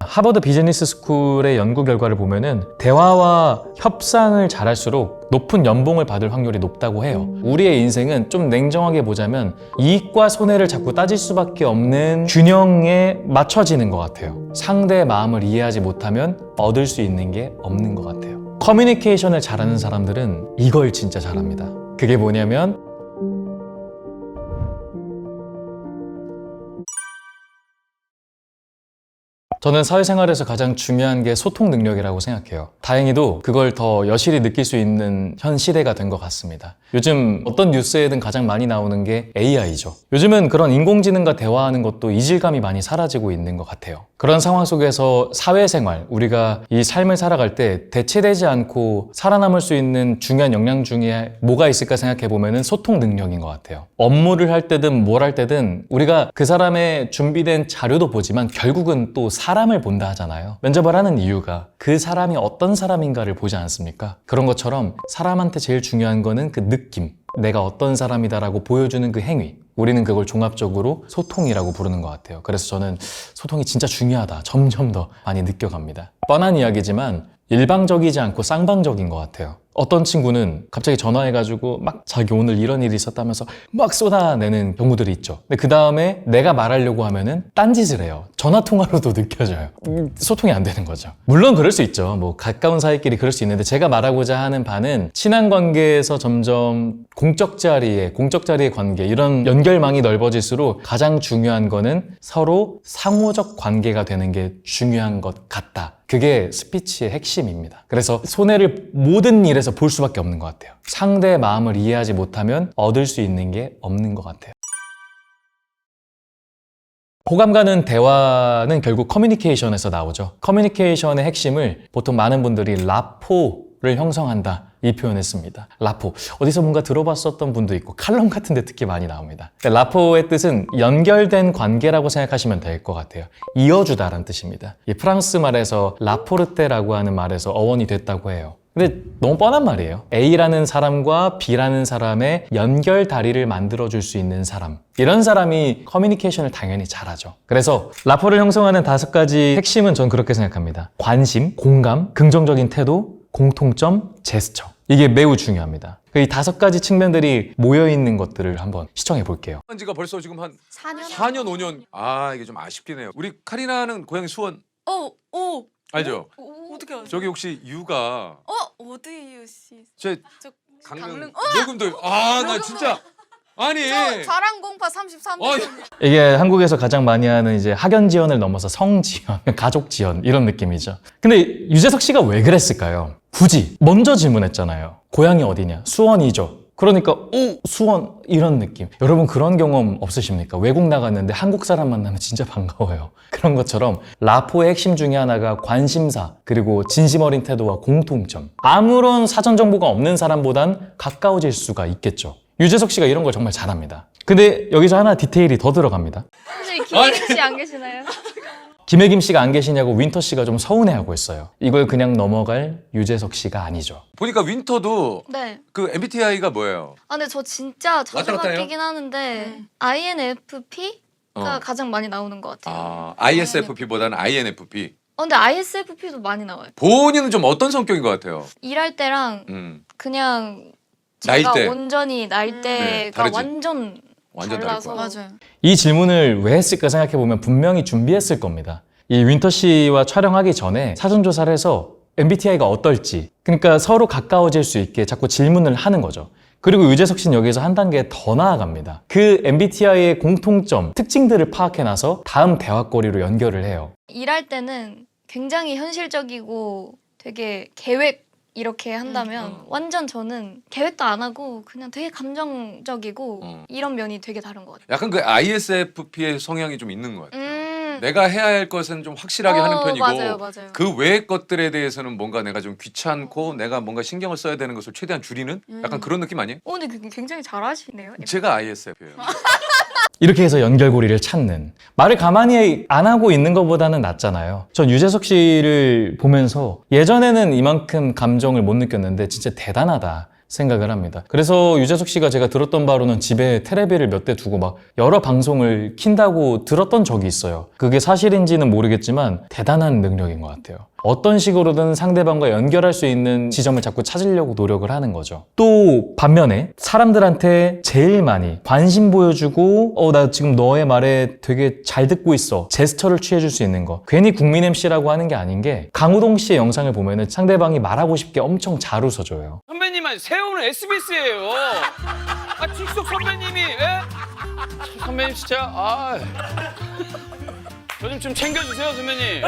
하버드 비즈니스 스쿨의 연구 결과를 보면은 대화와 협상을 잘할수록 높은 연봉을 받을 확률이 높다고 해요. 우리의 인생은 좀 냉정하게 보자면 이익과 손해를 자꾸 따질 수밖에 없는 균형에 맞춰지는 것 같아요. 상대의 마음을 이해하지 못하면 얻을 수 있는 게 없는 것 같아요. 커뮤니케이션을 잘하는 사람들은 이걸 진짜 잘합니다. 그게 뭐냐면 저는 사회생활에서 가장 중요한 게 소통 능력이라고 생각해요. 다행히도 그걸 더 여실히 느낄 수 있는 현 시대가 된 것 같습니다. 요즘 어떤 뉴스에든 가장 많이 나오는 게 AI죠. 요즘은 그런 인공지능과 대화하는 것도 이질감이 많이 사라지고 있는 것 같아요. 그런 상황 속에서 사회생활, 우리가 이 삶을 살아갈 때 대체되지 않고 살아남을 수 있는 중요한 역량 중에 뭐가 있을까 생각해 보면은 소통 능력인 것 같아요. 업무를 할 때든 뭘 할 때든 우리가 그 사람의 준비된 자료도 보지만 결국은 또 사람을 본다 하잖아요. 면접을 하는 이유가 그 사람이 어떤 사람인가를 보지 않습니까? 그런 것처럼 사람한테 제일 중요한 거는 그 느낌, 내가 어떤 사람이다라고 보여주는 그 행위, 우리는 그걸 종합적으로 소통이라고 부르는 것 같아요. 그래서 저는 소통이 진짜 중요하다, 점점 더 많이 느껴갑니다. 뻔한 이야기지만 일방적이지 않고 쌍방적인 것 같아요. 어떤 친구는 갑자기 전화해가지고 막 자기 오늘 이런 일이 있었다면서 막 쏟아내는 경우들이 있죠. 근데 그 다음에 내가 말하려고 하면은 딴짓을 해요. 전화통화로도 느껴져요. 소통이 안 되는 거죠. 물론 그럴 수 있죠. 뭐 가까운 사이끼리 그럴 수 있는데 제가 말하고자 하는 바는 친한 관계에서 점점 공적 자리의 관계, 이런 연결망이 넓어질수록 가장 중요한 거는 서로 상호적 관계가 되는 게 중요한 것 같다. 그게 스피치의 핵심입니다. 그래서 손해를 모든 일에서 볼 수밖에 없는 것 같아요. 상대의 마음을 이해하지 못하면 얻을 수 있는 게 없는 것 같아요. 호감 가는 대화는 결국 커뮤니케이션에서 나오죠. 커뮤니케이션의 핵심을 보통 많은 분들이 라포를 형성한다, 이 표현을 씁니다. 라포. 어디서 뭔가 들어봤었던 분도 있고 칼럼 같은 데 특히 많이 나옵니다. 라포의 뜻은 연결된 관계라고 생각하시면 될 것 같아요. 이어주다라는 뜻입니다. 이 프랑스 말에서 라포르테라고 하는 말에서 어원이 됐다고 해요. 근데 너무 뻔한 말이에요. A라는 사람과 B라는 사람의 연결 다리를 만들어줄 수 있는 사람, 이런 사람이 커뮤니케이션을 당연히 잘하죠. 그래서 라포를 형성하는 5가지 핵심은 전 그렇게 생각합니다. 관심, 공감, 긍정적인 태도, 공통점, 제스처. 이게 매우 중요합니다. 이 5가지 측면들이 모여있는 것들을 한번 시청해 볼게요. 지가 벌써 지금 한 4년? 4년 5년. 아, 이게 좀 아쉽긴 해요. 우리 카리나는 고향이 수원 오. 알죠? 어떻게 알았어? 저기 혹시 유가 어디 이유씨? 제 저 강릉 강릉. 녹음도 나 진짜 아니 저 자랑 공파 33년. 이게 한국에서 가장 많이 하는 이제 학연 지연을 넘어서 성 지연, 가족 지연, 이런 느낌이죠. 근데 유재석 씨가 왜 그랬을까요? 굳이 먼저 질문했잖아요. 고향이 어디냐? 수원이죠. 그러니까 수원, 이런 느낌. 여러분 그런 경험 없으십니까? 외국 나갔는데 한국 사람 만나면 진짜 반가워요. 그런 것처럼 라포의 핵심 중에 하나가 관심사, 그리고 진심 어린 태도와 공통점. 아무런 사전 정보가 없는 사람보단 가까워질 수가 있겠죠. 유재석 씨가 이런 걸 정말 잘합니다. 근데 여기서 하나 디테일이 더 들어갑니다. 혹시 김혜림 씨 안 계시나요? 김혜김 씨가 안 계시냐고 윈터 씨가 좀 서운해하고 있어요. 이걸 그냥 넘어갈 유재석 씨가 아니죠. 보니까 윈터도 네. 그 MBTI가 뭐예요? 근데 저 진짜 자주 왔다 갔다 해요? 바뀌긴 하는데 INFP가 어. 가장 많이 나오는 것 같아요. 아, ISFP보다는 INFP. 근데 ISFP도 많이 나와요. 본인은 좀 어떤 성격인 것 같아요? 일할 때랑 그냥 제가 나이대. 온전히 나이대가 네, 다르지. 완전 완전 다를 달라서. 거야. 맞아요. 이 질문을 왜 했을까 생각해보면 분명히 준비했을 겁니다. 이 윈터 씨와 촬영하기 전에 사전조사를 해서 MBTI가 어떨지, 그러니까 서로 가까워질 수 있게 자꾸 질문을 하는 거죠. 그리고 유재석 씨는 여기서 한 단계 더 나아갑니다. 그 MBTI의 공통점, 특징들을 파악해놔서 다음 대화거리로 연결을 해요. 일할 때는 굉장히 현실적이고 되게 계획 이렇게 한다면 완전 저는 계획도 안 하고 그냥 되게 감정적이고 이런 면이 되게 다른 것 같아요. 약간 그 ISFP의 성향이 좀 있는 것 같아요. 내가 해야 할 것은 좀 확실하게 하는 편이고 맞아요. 그 외의 것들에 대해서는 뭔가 내가 좀 귀찮고 내가 뭔가 신경을 써야 되는 것을 최대한 줄이는 약간 그런 느낌 아니에요? 근데 굉장히 잘하시네요. 제가 ISFP예요. 이렇게 해서 연결고리를 찾는, 말을 가만히 안 하고 있는 것보다는 낫잖아요. 전 유재석 씨를 보면서 예전에는 이만큼 감정을 못 느꼈는데 진짜 대단하다. 생각을 합니다. 그래서 유재석 씨가 제가 들었던 바로는 집에 테레비를 몇 대 두고 막 여러 방송을 킨다고 들었던 적이 있어요. 그게 사실인지는 모르겠지만 대단한 능력인 것 같아요. 어떤 식으로든 상대방과 연결할 수 있는 지점을 자꾸 찾으려고 노력을 하는 거죠. 또 반면에 사람들한테 제일 많이 관심 보여주고 나 지금 너의 말에 되게 잘 듣고 있어 제스처를 취해줄 수 있는 거. 괜히 국민 MC라고 하는 게 아닌 게 강호동 씨의 영상을 보면은 상대방이 말하고 싶게 엄청 잘 웃어줘요. 선배님은 세우는 SBS예요. 직속 선배님이 선배님 진짜 요즘 좀 챙겨주세요 선배님.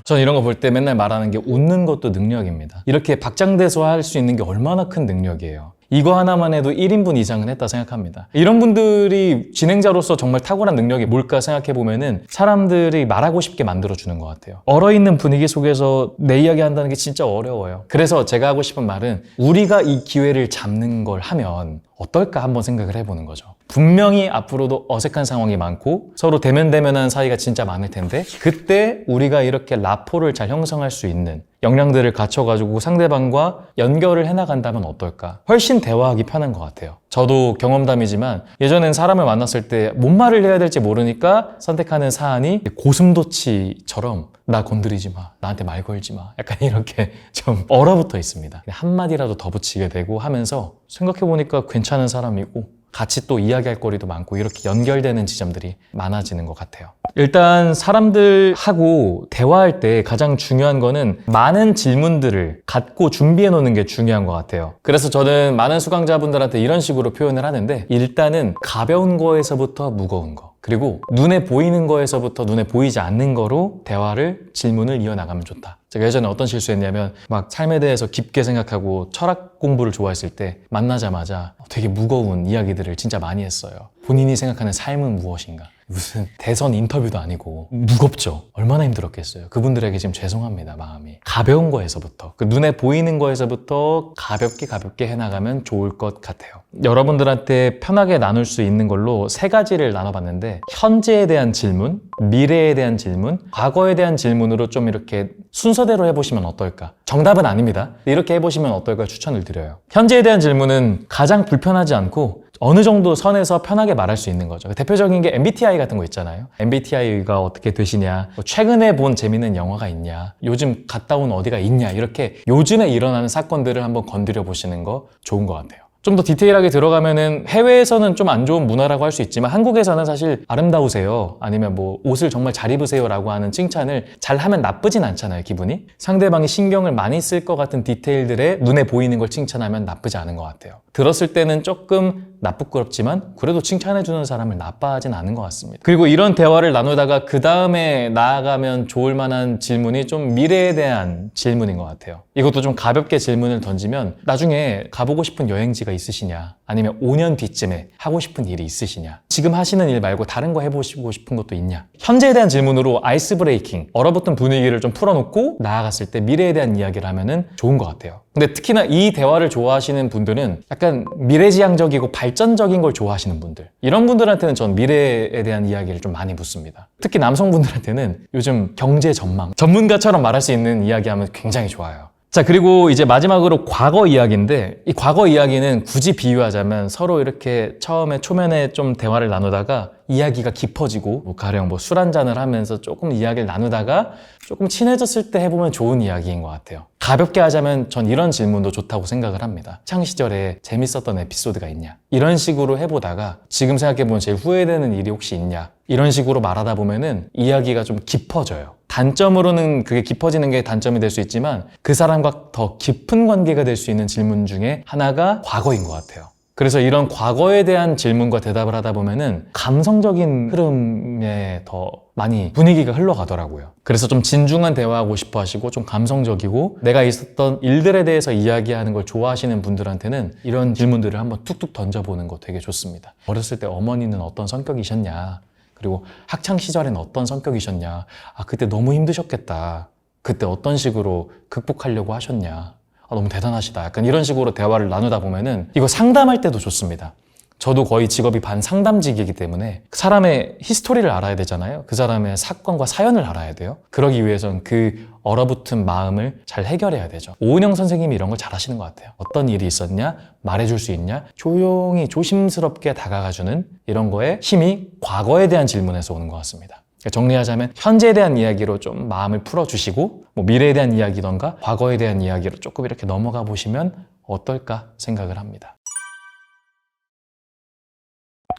전 이런 거 볼 때 맨날 말하는 게 웃는 것도 능력입니다. 이렇게 박장대소 할 수 있는 게 얼마나 큰 능력이에요. 이거 하나만 해도 1인분 이상은 했다 생각합니다. 이런 분들이 진행자로서 정말 탁월한 능력이 뭘까 생각해보면은 사람들이 말하고 싶게 만들어주는 것 같아요. 얼어있는 분위기 속에서 내 이야기 한다는 게 진짜 어려워요. 그래서 제가 하고 싶은 말은 우리가 이 기회를 잡는 걸 하면 어떨까 한번 생각을 해보는 거죠. 분명히 앞으로도 어색한 상황이 많고 서로 대면대면한 사이가 진짜 많을 텐데 그때 우리가 이렇게 라포를 잘 형성할 수 있는 역량들을 갖춰가지고 상대방과 연결을 해나간다면 어떨까? 훨씬 대화하기 편한 것 같아요. 저도 경험담이지만 예전엔 사람을 만났을 때 뭔 말을 해야 될지 모르니까 선택하는 사안이 고슴도치처럼 나 건드리지 마, 나한테 말 걸지 마, 약간 이렇게 좀 얼어붙어 있습니다. 한마디라도 더 붙이게 되고 하면서 생각해보니까 괜찮은 사람이고 같이 또 이야기할 거리도 많고 이렇게 연결되는 지점들이 많아지는 것 같아요. 일단 사람들하고 대화할 때 가장 중요한 거는 많은 질문들을 갖고 준비해 놓는 게 중요한 것 같아요. 그래서 저는 많은 수강자분들한테 이런 식으로 표현을 하는데 일단은 가벼운 거에서부터 무거운 거 그리고 눈에 보이는 거에서부터 눈에 보이지 않는 거로 대화를 질문을 이어나가면 좋다. 제가 예전에 어떤 실수했냐면 막 삶에 대해서 깊게 생각하고 철학 공부를 좋아했을 때 만나자마자 되게 무거운 이야기들을 진짜 많이 했어요. 본인이 생각하는 삶은 무엇인가? 무슨 대선 인터뷰도 아니고 무겁죠. 얼마나 힘들었겠어요. 그분들에게 지금 죄송합니다. 마음이. 가벼운 거에서부터 그 눈에 보이는 거에서부터 가볍게 해나가면 좋을 것 같아요. 여러분들한테 편하게 나눌 수 있는 걸로 3가지를 나눠봤는데 현재에 대한 질문, 미래에 대한 질문, 과거에 대한 질문으로 좀 이렇게 순서대로 해보시면 어떨까? 정답은 아닙니다. 이렇게 해보시면 어떨까 추천을 드려요. 현재에 대한 질문은 가장 불편하지 않고 어느 정도 선에서 편하게 말할 수 있는 거죠. 대표적인 게 MBTI 같은 거 있잖아요. MBTI가 어떻게 되시냐, 최근에 본 재밌는 영화가 있냐, 요즘 갔다 온 어디가 있냐, 이렇게 요즘에 일어나는 사건들을 한번 건드려 보시는 거 좋은 것 같아요. 좀 더 디테일하게 들어가면은 해외에서는 좀 안 좋은 문화라고 할 수 있지만 한국에서는 사실 아름다우세요 아니면 뭐 옷을 정말 잘 입으세요 라고 하는 칭찬을 잘 하면 나쁘진 않잖아요. 기분이 상대방이 신경을 많이 쓸 것 같은 디테일들에 눈에 보이는 걸 칭찬하면 나쁘지 않은 것 같아요. 들었을 때는 조금 나쁘끄럽지만 그래도 칭찬해주는 사람을 나빠하진 않은 것 같습니다. 그리고 이런 대화를 나누다가 그 다음에 나아가면 좋을 만한 질문이 좀 미래에 대한 질문인 것 같아요. 이것도 좀 가볍게 질문을 던지면 나중에 가보고 싶은 여행지가 있으시냐, 아니면 5년 뒤쯤에 하고 싶은 일이 있으시냐, 지금 하시는 일 말고 다른 거 해보시고 싶은 것도 있냐, 현재에 대한 질문으로 아이스 브레이킹, 얼어붙은 분위기를 좀 풀어놓고 나아갔을 때 미래에 대한 이야기를 하면은 좋은 것 같아요. 근데 특히나 이 대화를 좋아하시는 분들은 약간 미래지향적이고 발전적인 걸 좋아하시는 분들, 이런 분들한테는 전 미래에 대한 이야기를 좀 많이 묻습니다. 특히 남성분들한테는 요즘 경제 전망, 전문가처럼 말할 수 있는 이야기하면 굉장히 좋아요. 자, 그리고 이제 마지막으로 과거 이야기인데, 이 과거 이야기는 굳이 비유하자면 서로 이렇게 처음에 초면에 좀 대화를 나누다가 이야기가 깊어지고 뭐 가령 뭐 술 한잔을 하면서 조금 이야기를 나누다가 조금 친해졌을 때 해보면 좋은 이야기인 것 같아요. 가볍게 하자면 전 이런 질문도 좋다고 생각을 합니다. 학창 시절에 재밌었던 에피소드가 있냐, 이런 식으로 해보다가 지금 생각해보면 제일 후회되는 일이 혹시 있냐, 이런 식으로 말하다 보면은 이야기가 좀 깊어져요. 단점으로는 그게 깊어지는 게 단점이 될 수 있지만 그 사람과 더 깊은 관계가 될 수 있는 질문 중에 하나가 과거인 것 같아요. 그래서 이런 과거에 대한 질문과 대답을 하다 보면은 감성적인 흐름에 더 많이 분위기가 흘러가더라고요. 그래서 좀 진중한 대화하고 싶어 하시고 좀 감성적이고 내가 있었던 일들에 대해서 이야기하는 걸 좋아하시는 분들한테는 이런 질문들을 한번 툭툭 던져보는 거 되게 좋습니다. 어렸을 때 어머니는 어떤 성격이셨냐, 그리고 학창 시절에는 어떤 성격이셨냐, 그때 너무 힘드셨겠다, 그때 어떤 식으로 극복하려고 하셨냐, 너무 대단하시다, 약간 이런 식으로 대화를 나누다 보면은 이거 상담할 때도 좋습니다. 저도 거의 직업이 반상담직이기 때문에 사람의 히스토리를 알아야 되잖아요. 그 사람의 사건과 사연을 알아야 돼요. 그러기 위해선 그 얼어붙은 마음을 잘 해결해야 되죠. 오은영 선생님이 이런 걸 잘 하시는 것 같아요. 어떤 일이 있었냐? 말해줄 수 있냐? 조용히 조심스럽게 다가가주는 이런 거에 힘이 과거에 대한 질문에서 오는 것 같습니다. 정리하자면 현재에 대한 이야기로 좀 마음을 풀어주시고 뭐 미래에 대한 이야기던가 과거에 대한 이야기로 조금 이렇게 넘어가 보시면 어떨까 생각을 합니다.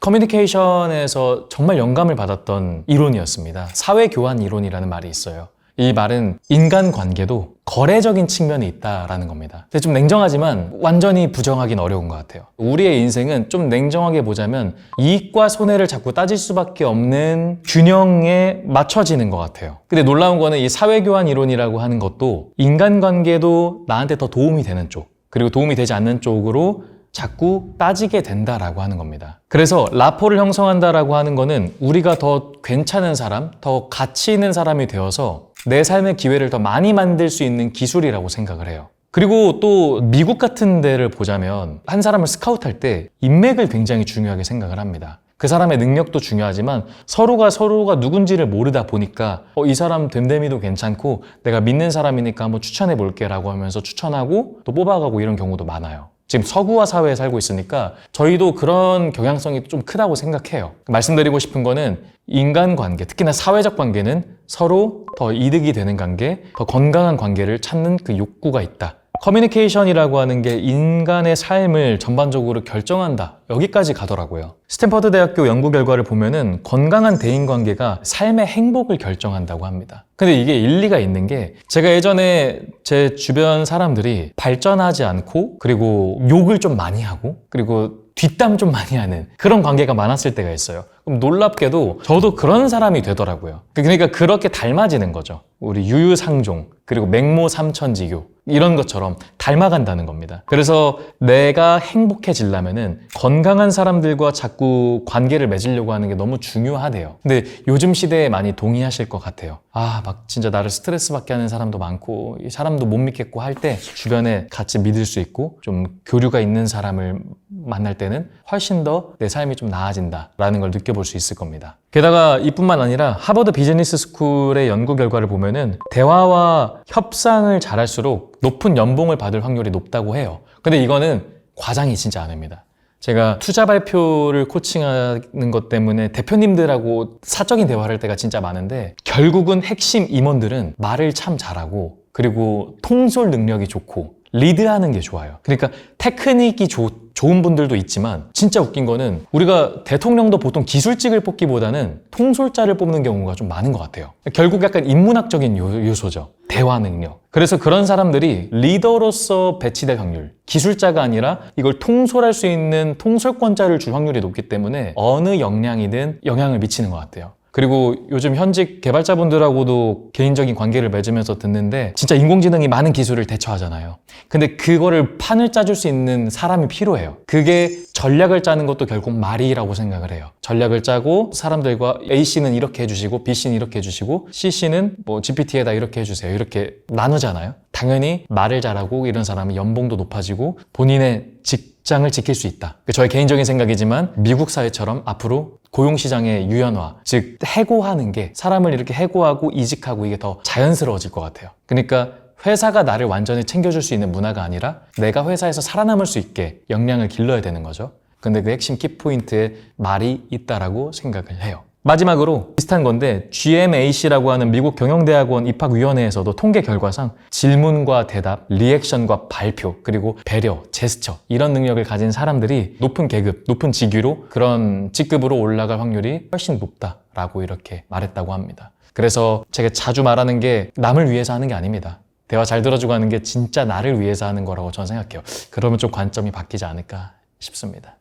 커뮤니케이션에서 정말 영감을 받았던 이론이었습니다. 사회교환 이론이라는 말이 있어요. 이 말은 인간관계도 거래적인 측면이 있다라는 겁니다. 근데 좀 냉정하지만 완전히 부정하긴 어려운 것 같아요. 우리의 인생은 좀 냉정하게 보자면 이익과 손해를 자꾸 따질 수밖에 없는 균형에 맞춰지는 것 같아요. 근데 놀라운 거는 이 사회교환 이론이라고 하는 것도 인간관계도 나한테 더 도움이 되는 쪽, 그리고 도움이 되지 않는 쪽으로 자꾸 따지게 된다라고 하는 겁니다. 그래서 라포를 형성한다라고 하는 거는 우리가 더 괜찮은 사람, 더 가치 있는 사람이 되어서 내 삶의 기회를 더 많이 만들 수 있는 기술이라고 생각을 해요. 그리고 또 미국 같은 데를 보자면 한 사람을 스카우트할 때 인맥을 굉장히 중요하게 생각을 합니다. 그 사람의 능력도 중요하지만 서로가 누군지를 모르다 보니까 이 사람 됨됨이도 괜찮고 내가 믿는 사람이니까 한번 추천해 볼게 라고 하면서 추천하고 또 뽑아가고 이런 경우도 많아요. 지금 서구화 사회에 살고 있으니까 저희도 그런 경향성이 좀 크다고 생각해요. 말씀드리고 싶은 거는 인간관계, 특히나 사회적 관계는 서로 더 이득이 되는 관계, 더 건강한 관계를 찾는 그 욕구가 있다. 커뮤니케이션이라고 하는 게 인간의 삶을 전반적으로 결정한다. 여기까지 가더라고요. 스탠퍼드 대학교 연구 결과를 보면은 건강한 대인관계가 삶의 행복을 결정한다고 합니다. 근데 이게 일리가 있는 게 제가 예전에 제 주변 사람들이 발전하지 않고 그리고 욕을 좀 많이 하고 그리고 뒷담 좀 많이 하는 그런 관계가 많았을 때가 있어요. 그럼 놀랍게도 저도 그런 사람이 되더라고요. 그러니까 그렇게 닮아지는 거죠. 우리 유유상종 그리고 맹모삼천지교 이런 것처럼 닮아간다는 겁니다. 그래서 내가 행복해지려면은 건강한 사람들과 자꾸 관계를 맺으려고 하는 게 너무 중요하대요. 근데 요즘 시대에 많이 동의하실 것 같아요. 막 진짜 나를 스트레스 받게 하는 사람도 많고 이 사람도 못 믿겠고 할 때 주변에 같이 믿을 수 있고 좀 교류가 있는 사람을 만날 때는 훨씬 더 내 삶이 좀 나아진다라는 걸 느껴볼 수 있을 겁니다. 게다가 이뿐만 아니라 하버드 비즈니스 스쿨의 연구 결과를 보면은 대화와 협상을 잘할수록 높은 연봉을 받을 확률이 높다고 해요. 근데 이거는 과장이 진짜 아닙니다. 제가 투자 발표를 코칭하는 것 때문에 대표님들하고 사적인 대화를 할 때가 진짜 많은데 결국은 핵심 임원들은 말을 참 잘하고 그리고 통솔 능력이 좋고 리드하는 게 좋아요. 그러니까 테크닉이 좋은 분들도 있지만 진짜 웃긴 거는 우리가 대통령도 보통 기술직을 뽑기보다는 통솔자를 뽑는 경우가 좀 많은 것 같아요. 결국 약간 인문학적인 요소죠. 대화 능력. 그래서 그런 사람들이 리더로서 배치될 확률, 기술자가 아니라 이걸 통솔할 수 있는 통솔권자를 줄 확률이 높기 때문에 어느 역량이든 영향을 미치는 것 같아요. 그리고 요즘 현직 개발자분들하고도 개인적인 관계를 맺으면서 듣는데 진짜 인공지능이 많은 기술을 대처하잖아요. 근데 그거를 판을 짜줄 수 있는 사람이 필요해요. 그게 전략을 짜는 것도 결국 말이라고 생각을 해요. 전략을 짜고 사람들과 A씨는 이렇게 해주시고 B씨는 이렇게 해주시고 C씨는 뭐 GPT에다 이렇게 해주세요. 이렇게 나누잖아요. 당연히 말을 잘하고 이런 사람은 연봉도 높아지고 본인의 직장을 지킬 수 있다. 저의 개인적인 생각이지만 미국 사회처럼 앞으로 고용시장의 유연화, 즉 해고하는 게 사람을 이렇게 해고하고 이직하고 이게 더 자연스러워질 것 같아요. 그러니까 회사가 나를 완전히 챙겨줄 수 있는 문화가 아니라 내가 회사에서 살아남을 수 있게 역량을 길러야 되는 거죠. 근데 그 핵심 키포인트에 말이 있다라고 생각을 해요. 마지막으로 비슷한 건데 GMAC라고 하는 미국 경영대학원 입학위원회에서도 통계 결과상 질문과 대답, 리액션과 발표, 그리고 배려, 제스처 이런 능력을 가진 사람들이 높은 계급, 높은 직위로 그런 직급으로 올라갈 확률이 훨씬 높다라고 이렇게 말했다고 합니다. 그래서 제가 자주 말하는 게 남을 위해서 하는 게 아닙니다. 대화 잘 들어주고 하는 게 진짜 나를 위해서 하는 거라고 저는 생각해요. 그러면 좀 관점이 바뀌지 않을까 싶습니다.